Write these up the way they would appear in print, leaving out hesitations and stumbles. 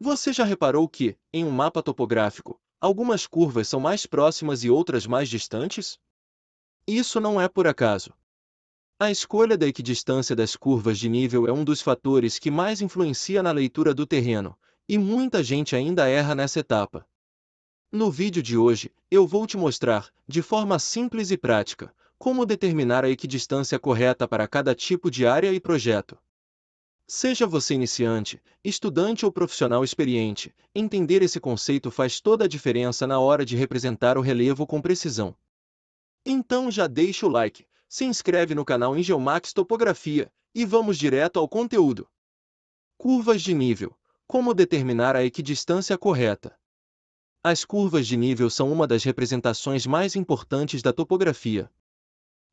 Você já reparou que, em um mapa topográfico, algumas curvas são mais próximas e outras mais distantes? Isso não é por acaso. A escolha da equidistância das curvas de nível é um dos fatores que mais influencia na leitura do terreno, e muita gente ainda erra nessa etapa. No vídeo de hoje, eu vou te mostrar, de forma simples e prática, como determinar a equidistância correta para cada tipo de área e projeto. Seja você iniciante, estudante ou profissional experiente, entender esse conceito faz toda a diferença na hora de representar o relevo com precisão. Então já deixa o like, se inscreve no canal Engelmax Topografia, e vamos direto ao conteúdo. Curvas de nível. Como determinar a equidistância correta? As curvas de nível são uma das representações mais importantes da topografia.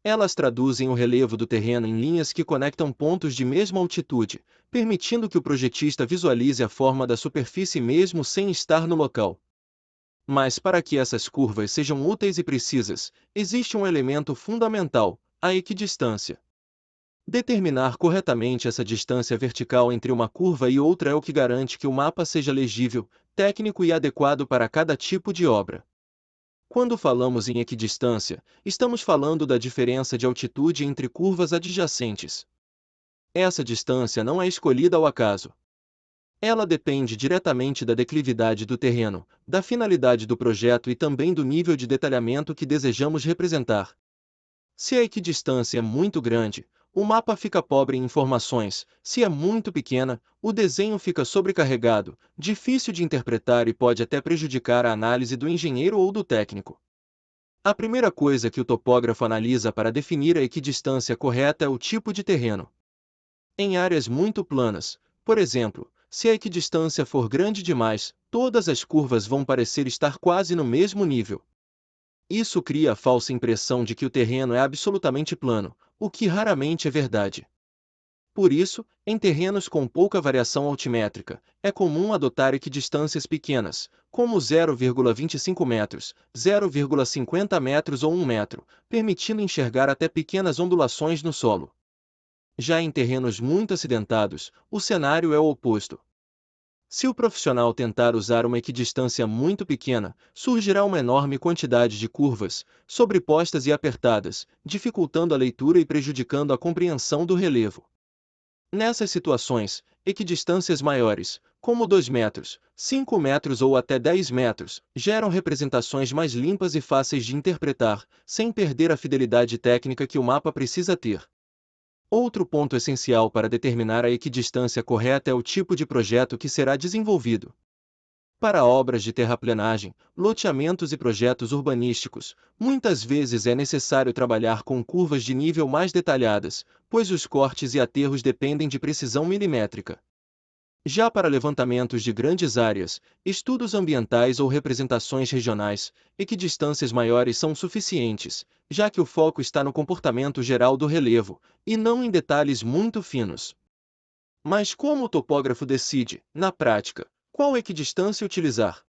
Elas traduzem o relevo do terreno em linhas que conectam pontos de mesma altitude, permitindo que o projetista visualize a forma da superfície mesmo sem estar no local. Mas para que essas curvas sejam úteis e precisas, existe um elemento fundamental, a equidistância. Determinar corretamente essa distância vertical entre uma curva e outra é o que garante que o mapa seja legível, técnico e adequado para cada tipo de obra. Quando falamos em equidistância, estamos falando da diferença de altitude entre curvas adjacentes. Essa distância não é escolhida ao acaso. Ela depende diretamente da declividade do terreno, da finalidade do projeto e também do nível de detalhamento que desejamos representar. Se a equidistância é muito grande, o mapa fica pobre em informações; se é muito pequena, o desenho fica sobrecarregado, difícil de interpretar e pode até prejudicar a análise do engenheiro ou do técnico. A primeira coisa que o topógrafo analisa para definir a equidistância correta é o tipo de terreno. Em áreas muito planas, por exemplo, se a equidistância for grande demais, todas as curvas vão parecer estar quase no mesmo nível. Isso cria a falsa impressão de que o terreno é absolutamente plano, o que raramente é verdade. Por isso, em terrenos com pouca variação altimétrica, é comum adotar equidistâncias pequenas, como 0,25 metros, 0,50 metros ou 1 metro, permitindo enxergar até pequenas ondulações no solo. Já em terrenos muito acidentados, o cenário é o oposto. Se o profissional tentar usar uma equidistância muito pequena, surgirá uma enorme quantidade de curvas, sobrepostas e apertadas, dificultando a leitura e prejudicando a compreensão do relevo. Nessas situações, equidistâncias maiores, como 2 metros, 5 metros ou até 10 metros, geram representações mais limpas e fáceis de interpretar, sem perder a fidelidade técnica que o mapa precisa ter. Outro ponto essencial para determinar a equidistância correta é o tipo de projeto que será desenvolvido. Para obras de terraplenagem, loteamentos e projetos urbanísticos, muitas vezes é necessário trabalhar com curvas de nível mais detalhadas, pois os cortes e aterros dependem de precisão milimétrica. Já para levantamentos de grandes áreas, estudos ambientais ou representações regionais, equidistâncias maiores são suficientes, já que o foco está no comportamento geral do relevo, e não em detalhes muito finos. Mas como o topógrafo decide, na prática, qual equidistância utilizar?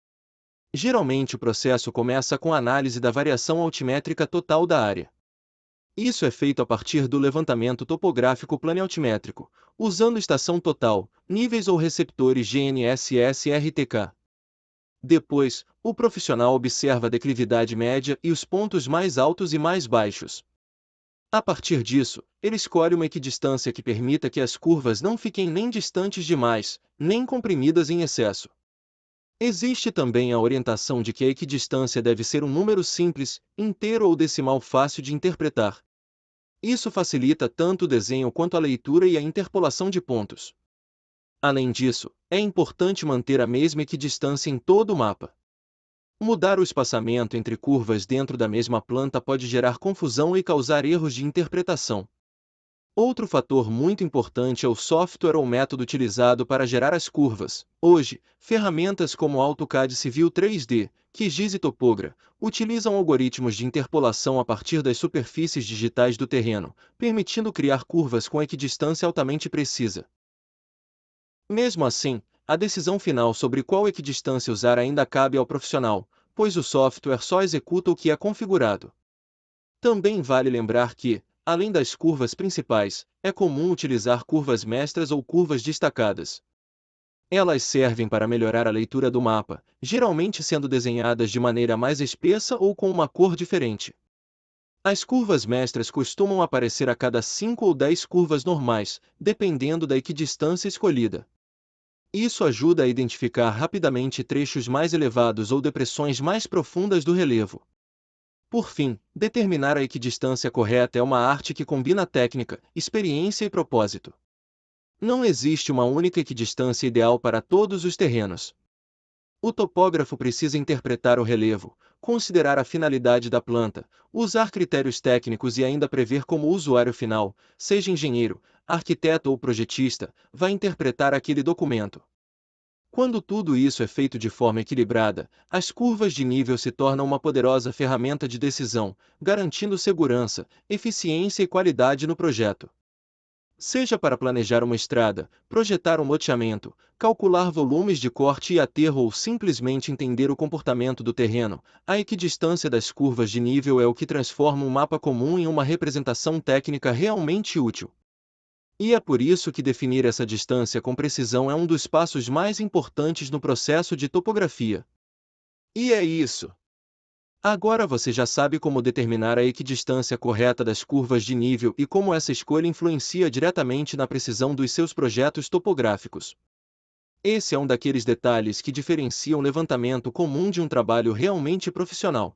Geralmente o processo começa com a análise da variação altimétrica total da área. Isso é feito a partir do levantamento topográfico planialtimétrico, usando estação total, níveis ou receptores GNSS-RTK. Depois, o profissional observa a declividade média e os pontos mais altos e mais baixos. A partir disso, ele escolhe uma equidistância que permita que as curvas não fiquem nem distantes demais, nem comprimidas em excesso. Existe também a orientação de que a equidistância deve ser um número simples, inteiro ou decimal fácil de interpretar. Isso facilita tanto o desenho quanto a leitura e a interpolação de pontos. Além disso, é importante manter a mesma equidistância em todo o mapa. Mudar o espaçamento entre curvas dentro da mesma planta pode gerar confusão e causar erros de interpretação. Outro fator muito importante é o software ou método utilizado para gerar as curvas. Hoje, ferramentas como AutoCAD Civil 3D, QGIS e Topogra, utilizam algoritmos de interpolação a partir das superfícies digitais do terreno, permitindo criar curvas com equidistância altamente precisa. Mesmo assim, a decisão final sobre qual equidistância usar ainda cabe ao profissional, pois o software só executa o que é configurado. Também vale lembrar que, além das curvas principais, é comum utilizar curvas mestras ou curvas destacadas. Elas servem para melhorar a leitura do mapa, geralmente sendo desenhadas de maneira mais espessa ou com uma cor diferente. As curvas mestras costumam aparecer a cada 5 ou 10 curvas normais, dependendo da equidistância escolhida. Isso ajuda a identificar rapidamente trechos mais elevados ou depressões mais profundas do relevo. Por fim, determinar a equidistância correta é uma arte que combina técnica, experiência e propósito. Não existe uma única equidistância ideal para todos os terrenos. O topógrafo precisa interpretar o relevo, considerar a finalidade da planta, usar critérios técnicos e ainda prever como o usuário final, seja engenheiro, arquiteto ou projetista, vai interpretar aquele documento. Quando tudo isso é feito de forma equilibrada, as curvas de nível se tornam uma poderosa ferramenta de decisão, garantindo segurança, eficiência e qualidade no projeto. Seja para planejar uma estrada, projetar um loteamento, calcular volumes de corte e aterro ou simplesmente entender o comportamento do terreno, a equidistância das curvas de nível é o que transforma um mapa comum em uma representação técnica realmente útil. E é por isso que definir essa distância com precisão é um dos passos mais importantes no processo de topografia. E é isso! Agora você já sabe como determinar a equidistância correta das curvas de nível e como essa escolha influencia diretamente na precisão dos seus projetos topográficos. Esse é um daqueles detalhes que diferenciam o levantamento comum de um trabalho realmente profissional.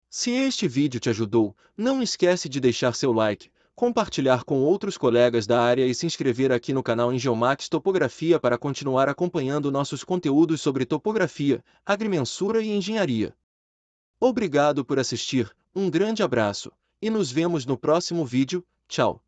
Se este vídeo te ajudou, não esquece de deixar seu like, compartilhar com outros colegas da área e se inscrever aqui no canal Engeomax Topografia para continuar acompanhando nossos conteúdos sobre topografia, agrimensura e engenharia. Obrigado por assistir, um grande abraço, e nos vemos no próximo vídeo, tchau!